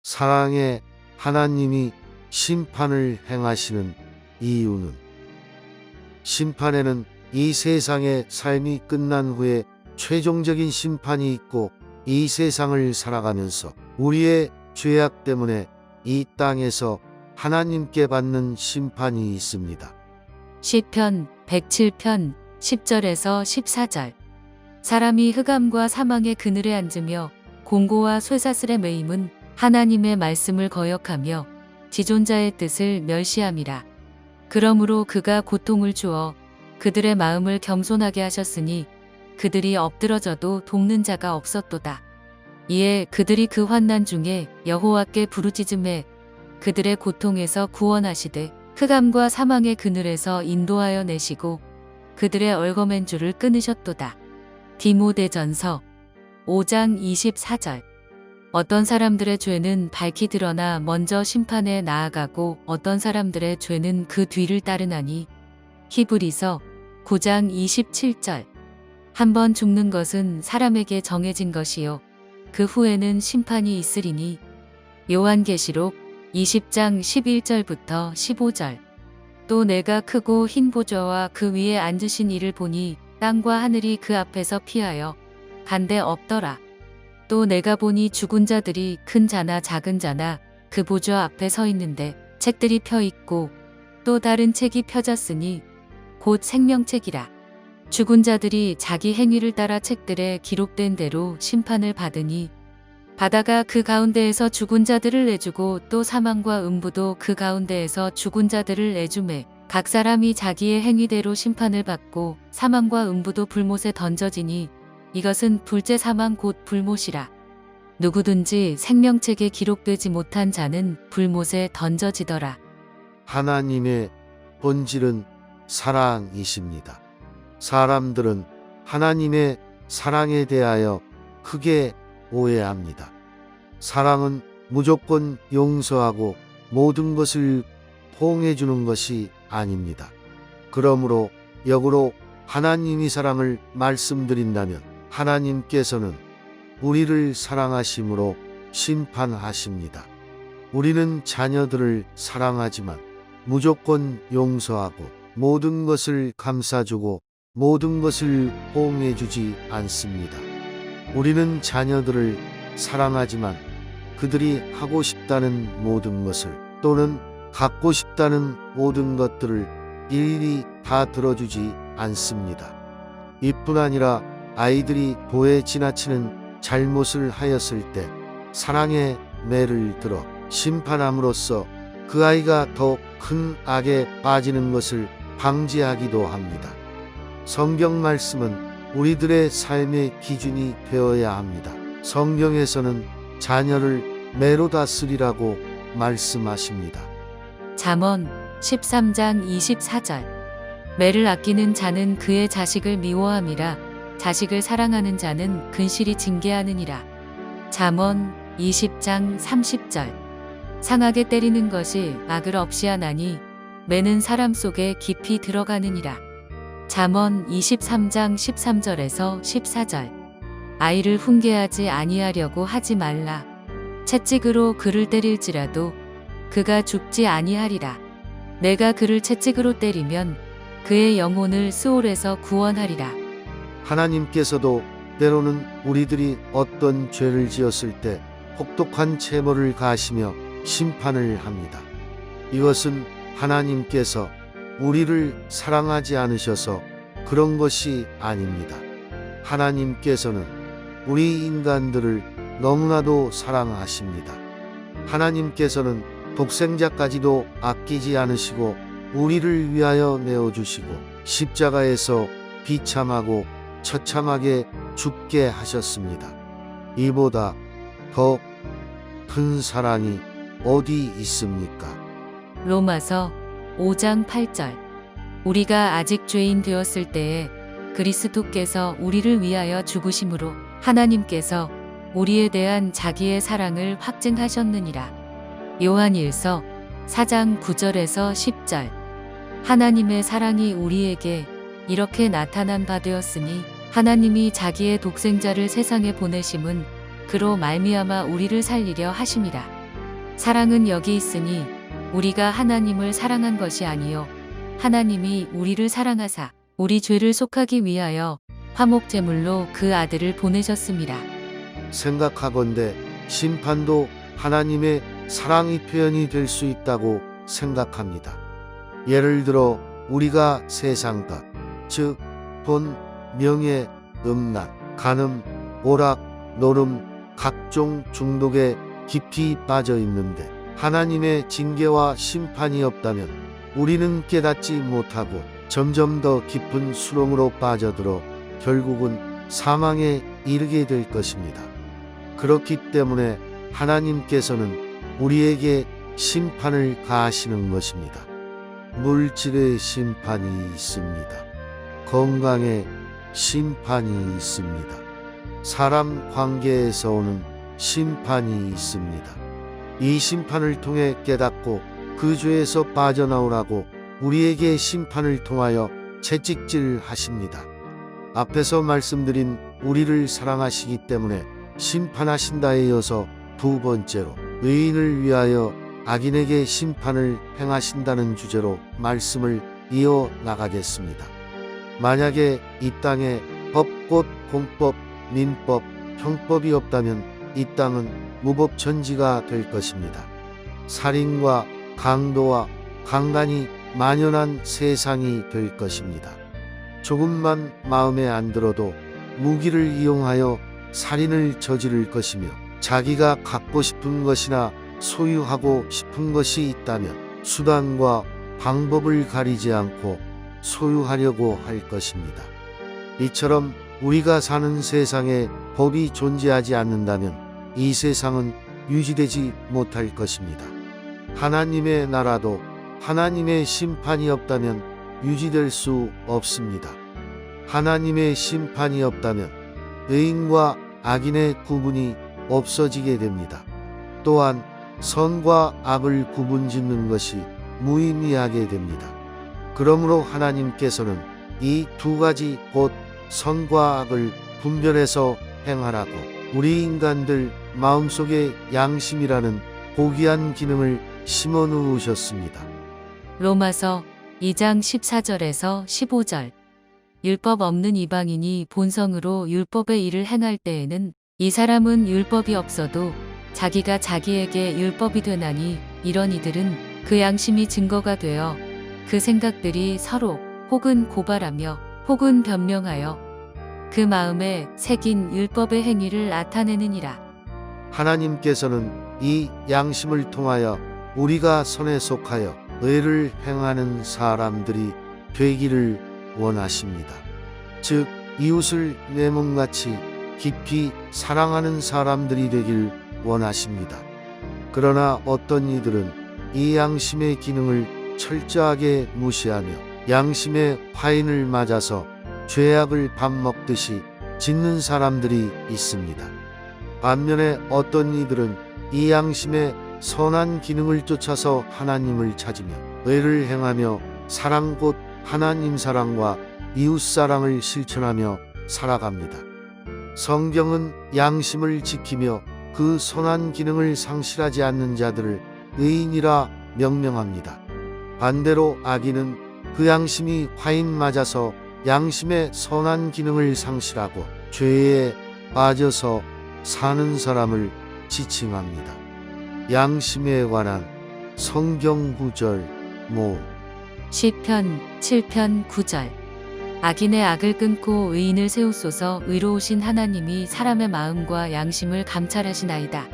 사랑의 하나님이 심판을 행하시는 이유는 심판에는 이 세상의 삶이 끝난 후에 최종적인 심판이 있고 이 세상을 살아가면서 우리의 죄악 때문에 이 땅에서 하나님께 받는 심판이 있습니다. 시편 107편 10절에서 14절. 사람이 흑암과 사망의 그늘에 앉으며 공고와 쇠사슬에 매임은 하나님의 말씀을 거역하며 지존자의 뜻을 멸시함이라. 그러므로 그가 고통을 주어 그들의 마음을 겸손하게 하셨으니 그들이 엎드러져도 돕는 자가 없었도다. 이에 그들이 그 환난 중에 여호와께 부르짖음에 그들의 고통에서 구원하시되 흑암과 사망의 그늘에서 인도하여 내시고 그들의 얼거맨 줄을 끊으셨도다. 디모데전서 5장 24절. 어떤 사람들의 죄는 밝히 드러나 먼저 심판에 나아가고 어떤 사람들의 죄는 그 뒤를 따르나니. 히브리서 9장 27절. 한번 죽는 것은 사람에게 정해진 것이요 그 후에는 심판이 있으리니. 요한계시록 20장 11절부터 15절. 또 내가 크고 흰 보좌와 그 위에 앉으신 이를 보니 땅과 하늘이 그 앞에서 피하여 간데 없더라. 또 내가 보니 죽은 자들이 큰 자나 작은 자나 그 보좌 앞에 서 있는데 책들이 펴 있고 또 다른 책이 펴졌으니 곧 생명책이라. 죽은 자들이 자기 행위를 따라 책들에 기록된 대로 심판을 받으니 바다가 그 가운데에서 죽은 자들을 내주고 또 사망과 음부도 그 가운데에서 죽은 자들을 내주매 각 사람이 자기의 행위대로 심판을 받고 사망과 음부도 불못에 던져지니 이것은 둘째 사망 곧 불못이라. 누구든지 생명책에 기록되지 못한 자는 불못에 던져지더라. 하나님의 본질은 사랑이십니다. 사람들은 하나님의 사랑에 대하여 크게 오해합니다. 사랑은 무조건 용서하고 모든 것을 포용해주는 것이 아닙니다. 그러므로 역으로 하나님이 사랑을 말씀드린다면 하나님께서는 우리를 사랑하심으로 심판하십니다. 우리는 자녀들을 사랑하지만 무조건 용서하고 모든 것을 감싸주고 모든 것을 포용해주지 않습니다. 우리는 자녀들을 사랑하지만 그들이 하고 싶다는 모든 것을 또는 갖고 싶다는 모든 것들을 일일이 다 들어주지 않습니다. 이뿐 아니라 아이들이 도에 지나치는 잘못을 하였을 때 사랑의 매를 들어 심판함으로써 그 아이가 더 큰 악에 빠지는 것을 방지하기도 합니다. 성경 말씀은 우리들의 삶의 기준이 되어야 합니다. 성경에서는 자녀를 매로 다스리라고 말씀하십니다. 잠언 13장 24절. 매를 아끼는 자는 그의 자식을 미워함이라 자식을 사랑하는 자는 근실히 징계하느니라. 잠언 20장 30절. 상하게 때리는 것이 악을 없이 하나니 매는 사람 속에 깊이 들어가느니라. 잠언 23장 13절에서 14절. 아이를 훈계하지 아니하려고 하지 말라. 채찍으로 그를 때릴지라도 그가 죽지 아니하리라. 내가 그를 채찍으로 때리면 그의 영혼을 스올에서 구원하리라. 하나님께서도 때로는 우리들이 어떤 죄를 지었을 때 혹독한 체벌을 가하시며 심판을 합니다. 이것은 하나님께서 우리를 사랑하지 않으셔서 그런 것이 아닙니다. 하나님께서는 우리 인간들을 너무나도 사랑하십니다. 하나님께서는 독생자까지도 아끼지 않으시고 우리를 위하여 내어주시고 십자가에서 비참하고 처참하게 죽게 하셨습니다. 이보다 더 큰 사랑이 어디 있습니까? 로마서 5장 8절. 우리가 아직 죄인 되었을 때에 그리스도께서 우리를 위하여 죽으심으로 하나님께서 우리에 대한 자기의 사랑을 확증하셨느니라. 요한일서 4장 9절에서 10절. 하나님의 사랑이 우리에게 이렇게 나타난 바 되었으니 하나님이 자기의 독생자를 세상에 보내심은 그로 말미암아 우리를 살리려 하심이라. 사랑은 여기 있으니 우리가 하나님을 사랑한 것이 아니요 하나님이 우리를 사랑하사 우리 죄를 속하기 위하여 화목제물로 그 아들을 보내셨습니다. 생각하건대 심판도 하나님의 사랑이 표현이 될 수 있다고 생각합니다. 예를 들어 우리가 세상 것, 즉 돈, 명예, 음란, 간음, 오락, 노름, 각종 중독에 깊이 빠져 있는데 하나님의 징계와 심판이 없다면 우리는 깨닫지 못하고 점점 더 깊은 수렁으로 빠져들어 결국은 사망에 이르게 될 것입니다. 그렇기 때문에 하나님께서는 우리에게 심판을 가하시는 것입니다. 물질의 심판이 있습니다. 건강에 심판이 있습니다. 사람 관계에서 오는 심판이 있습니다. 이 심판을 통해 깨닫고 그 죄에서 빠져나오라고 우리에게 심판을 통하여 채찍질 하십니다. 앞에서 말씀드린 우리를 사랑하시기 때문에 심판하신다에 이어서 두 번째로 의인을 위하여 악인에게 심판을 행하신다는 주제로 말씀을 이어 나가겠습니다. 만약에 이 땅에 법 곧 공법, 민법, 형법이 없다면 이 땅은 무법천지가 될 것입니다. 살인과 강도와 강간이 만연한 세상이 될 것입니다. 조금만 마음에 안 들어도 무기를 이용하여 살인을 저지를 것이며 자기가 갖고 싶은 것이나 소유하고 싶은 것이 있다면 수단과 방법을 가리지 않고 소유하려고 할 것입니다. 이처럼 우리가 사는 세상에 법이 존재하지 않는다면 이 세상은 유지되지 못할 것입니다. 하나님의 나라도 하나님의 심판이 없다면 유지될 수 없습니다. 하나님의 심판이 없다면 의인과 악인의 구분이 없어지게 됩니다. 또한 선과 악을 구분짓는 것이 무의미하게 됩니다. 그러므로 하나님께서는 이 두 가지 곧 선과 악을 분별해서 행하라고 우리 인간들 마음속에 양심이라는 고귀한 기능을 심어 놓으셨습니다. 로마서 2장 14절에서 15절. 율법 없는 이방인이 본성으로 율법의 일을 행할 때에는 이 사람은 율법이 없어도 자기가 자기에게 율법이 되나니 이런 이들은 그 양심이 증거가 되어 그 생각들이 서로 혹은 고발하며 혹은 변명하여 그 마음에 새긴 율법의 행위를 나타내느니라. 하나님께서는 이 양심을 통하여 우리가 선에 속하여 의를 행하는 사람들이 되기를 원하십니다. 즉 이웃을 내 몸같이 깊이 사랑하는 사람들이 되길 원하십니다. 그러나 어떤 이들은 이 양심의 기능을 철저하게 무시하며 양심의 화인을 맞아서 죄악을 밥 먹듯이 짓는 사람들이 있습니다. 반면에 어떤 이들은 이 양심의 선한 기능을 쫓아서 하나님을 찾으며 의를 행하며 사랑 곧 하나님 사랑과 이웃 사랑을 실천하며 살아갑니다. 성경은 양심을 지키며 그 선한 기능을 상실하지 않는 자들을 의인이라 명명합니다. 반대로 악인은 그 양심이 화인 맞아서 양심의 선한 기능을 상실하고 죄에 빠져서 사는 사람을 지칭합니다. 양심에 관한 성경 구절 모 시편 7편 9절. 악인의 악을 끊고 의인을 세우소서. 의로우신 하나님이 사람의 마음과 양심을 감찰하시나이다.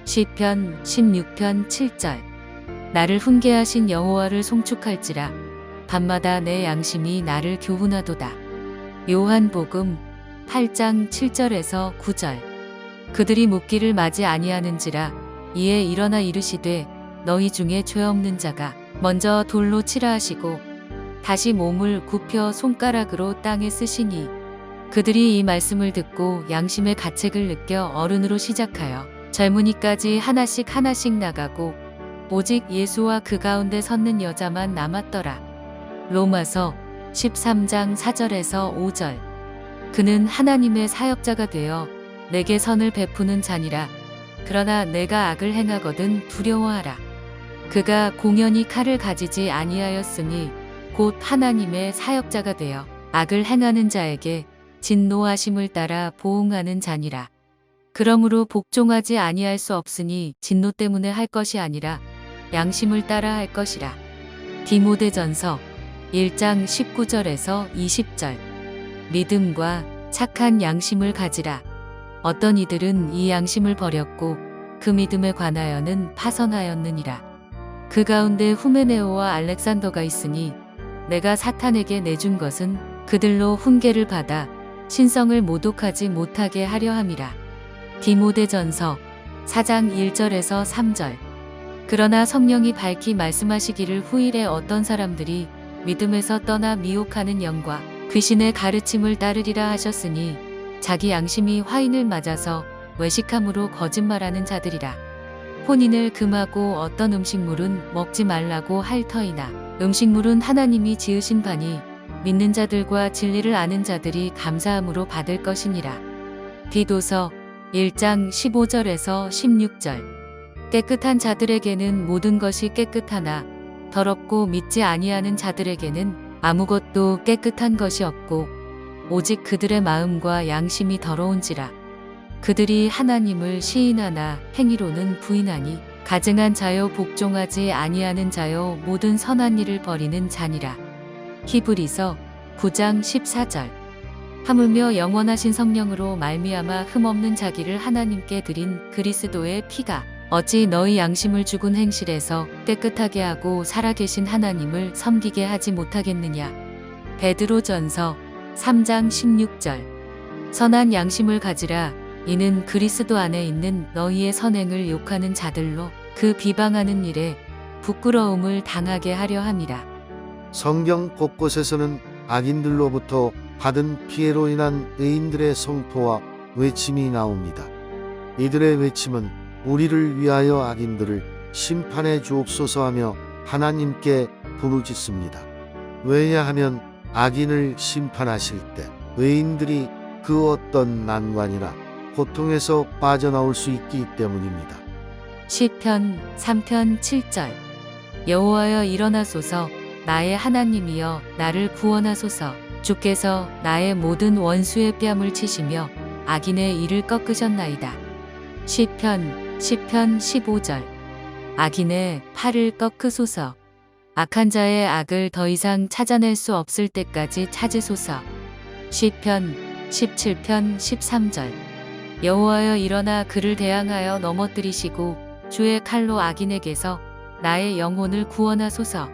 시편 16편 7절. 나를 훈계하신 여호와를 송축할지라. 밤마다 내 양심이 나를 교훈하도다. 요한복음 8장 7절에서 9절. 그들이 묻기를 마지 아니하는지라. 이에 일어나 이르시되 너희 중에 죄 없는 자가 먼저 돌로 치라 하시고 다시 몸을 굽혀 손가락으로 땅에 쓰시니 그들이 이 말씀을 듣고 양심의 가책을 느껴 어른으로 시작하여 젊은이까지 하나씩 나가고 오직 예수와 그 가운데 섰는 여자만 남았더라. 로마서 13장 4절에서 5절. 그는 하나님의 사역자가 되어 내게 선을 베푸는 자니라. 그러나 내가 악을 행하거든 두려워하라. 그가 공연히 칼을 가지지 아니하였으니 곧 하나님의 사역자가 되어 악을 행하는 자에게 진노하심을 따라 보응하는 자니라. 그러므로 복종하지 아니할 수 없으니 진노 때문에 할 것이 아니라 양심을 따라 할 것이라. 디모데전서 1장 19절에서 20절. 믿음과 착한 양심을 가지라. 어떤 이들은 이 양심을 버렸고 그 믿음에 관하여는 파선하였느니라. 그 가운데 후메네오와 알렉산더가 있으니 내가 사탄에게 내준 것은 그들로 훈계를 받아 신성을 모독하지 못하게 하려 함이라. 디모데전서 4장 1절에서 3절. 그러나 성령이 밝히 말씀하시기를 후일에 어떤 사람들이 믿음에서 떠나 미혹하는 영과 귀신의 가르침을 따르리라 하셨으니 자기 양심이 화인을 맞아서 외식함으로 거짓말하는 자들이라. 혼인을 금하고 어떤 음식물은 먹지 말라고 할 터이나 음식물은 하나님이 지으신 바니 믿는 자들과 진리를 아는 자들이 감사함으로 받을 것이니라. 디도서 1장 15절에서 16절. 깨끗한 자들에게는 모든 것이 깨끗하나 더럽고 믿지 아니하는 자들에게는 아무것도 깨끗한 것이 없고 오직 그들의 마음과 양심이 더러운지라. 그들이 하나님을 시인하나 행위로는 부인하니 가증한 자요 복종하지 아니하는 자요 모든 선한 일을 버리는 자니라. 히브리서 9장 14절. 하물며 영원하신 성령으로 말미암아 흠없는 자기를 하나님께 드린 그리스도의 피가 어찌 너희 양심을 죽은 행실에서 깨끗하게 하고 살아계신 하나님을 섬기게 하지 못하겠느냐. 베드로전서 3장 16절. 선한 양심을 가지라. 이는 그리스도 안에 있는 너희의 선행을 욕하는 자들로 그 비방하는 일에 부끄러움을 당하게 하려 함이라. 성경 곳곳에서는 악인들로부터 받은 피해로 인한 의인들의 성토와 외침이 나옵니다. 이들의 외침은 우리를 위하여 악인들을 심판해 주옵소서 하며 하나님께 부르짖습니다. 왜냐하면 악인을 심판하실 때 의인들이 그 어떤 난관이나 고통에서 빠져나올 수 있기 때문입니다. 시편 3편 7절. 여호와여 일어나소서. 나의 하나님이여 나를 구원하소서. 주께서 나의 모든 원수의 뺨을 치시며 악인의 이를 꺾으셨나이다. 시편 15절. 악인의 팔을 꺾으소서. 악한 자의 악을 더 이상 찾아낼 수 없을 때까지 찾으소서. 시편 17편 13절. 여호와여 일어나 그를 대항하여 넘어뜨리시고 주의 칼로 악인에게서 나의 영혼을 구원하소서.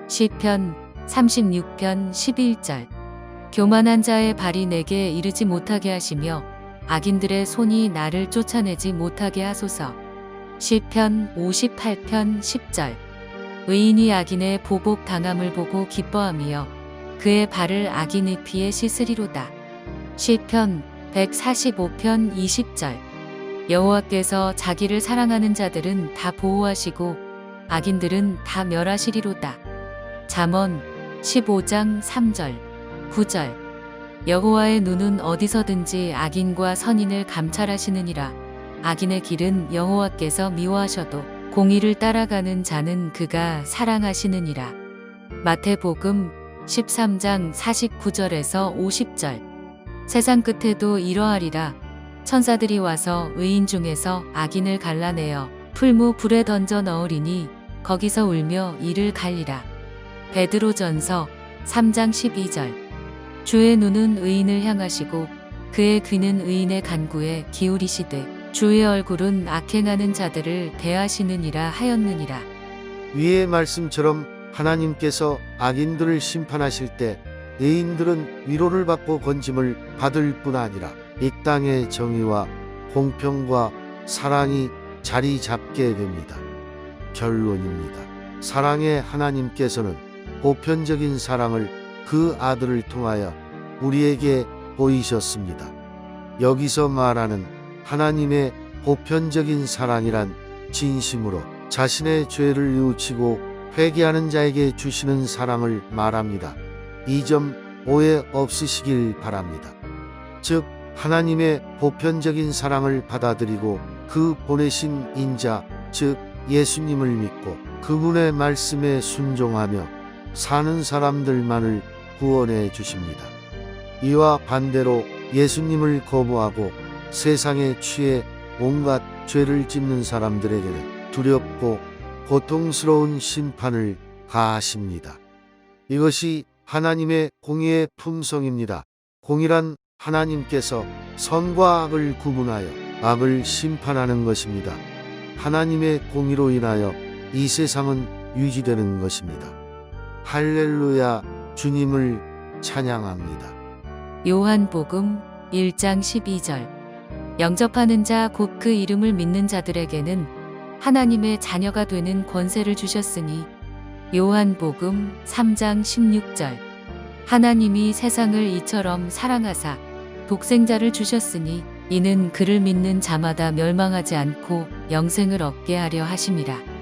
시편 36편 11절. 교만한 자의 발이 내게 이르지 못하게 하시며 악인들의 손이 나를 쫓아내지 못하게 하소서. 시편 58편 10절. 의인이 악인의 보복 당함을 보고 기뻐하며 그의 발을 악인의 피에 씻으리로다. 시편 145편 20절. 여호와께서 자기를 사랑하는 자들은 다 보호하시고 악인들은 다 멸하시리로다. 잠언 15장 3절 9절. 여호와의 눈은 어디서든지 악인과 선인을 감찰하시느니라. 악인의 길은 여호와께서 미워하셔도 공의를 따라가는 자는 그가 사랑하시느니라. 마태복음 13장 49절에서 50절. 세상 끝에도 이러하리라. 천사들이 와서 의인 중에서 악인을 갈라내어 풀무 불에 던져 넣으리니 거기서 울며 이를 갈리라. 베드로전서 3장 12절. 주의 눈은 의인을 향하시고 그의 귀는 의인의 간구에 기울이시되 주의 얼굴은 악행하는 자들을 대하시느니라 하였느니라. 위의 말씀처럼 하나님께서 악인들을 심판하실 때 의인들은 위로를 받고 건짐을 받을 뿐 아니라 이 땅의 정의와 공평과 사랑이 자리 잡게 됩니다. 결론입니다. 사랑의 하나님께서는 보편적인 사랑을 그 아들을 통하여 우리에게 보이셨습니다. 여기서 말하는 하나님의 보편적인 사랑이란 진심으로 자신의 죄를 뉘우치고 회개하는 자에게 주시는 사랑을 말합니다. 이 점 오해 없으시길 바랍니다. 즉 하나님의 보편적인 사랑을 받아들이고 그 보내신 인자 즉 예수님을 믿고 그분의 말씀에 순종하며 사는 사람들만을 구원해 주십니다. 이와 반대로 예수님을 거부하고 세상에 취해 온갖 죄를 짓는 사람들에게는 두렵고 고통스러운 심판을 가하십니다. 이것이 하나님의 공의의 품성입니다. 공의란 하나님께서 선과 악을 구분하여 악을 심판하는 것입니다. 하나님의 공의로 인하여 이 세상은 유지되는 것입니다. 할렐루야, 주님을 찬양합니다. 요한복음 1장 12절. 영접하는 자 곧 그 이름을 믿는 자들에게는 하나님의 자녀가 되는 권세를 주셨으니. 요한복음 3장 16절. 하나님이 세상을 이처럼 사랑하사 독생자를 주셨으니 이는 그를 믿는 자마다 멸망하지 않고 영생을 얻게 하려 하심이라.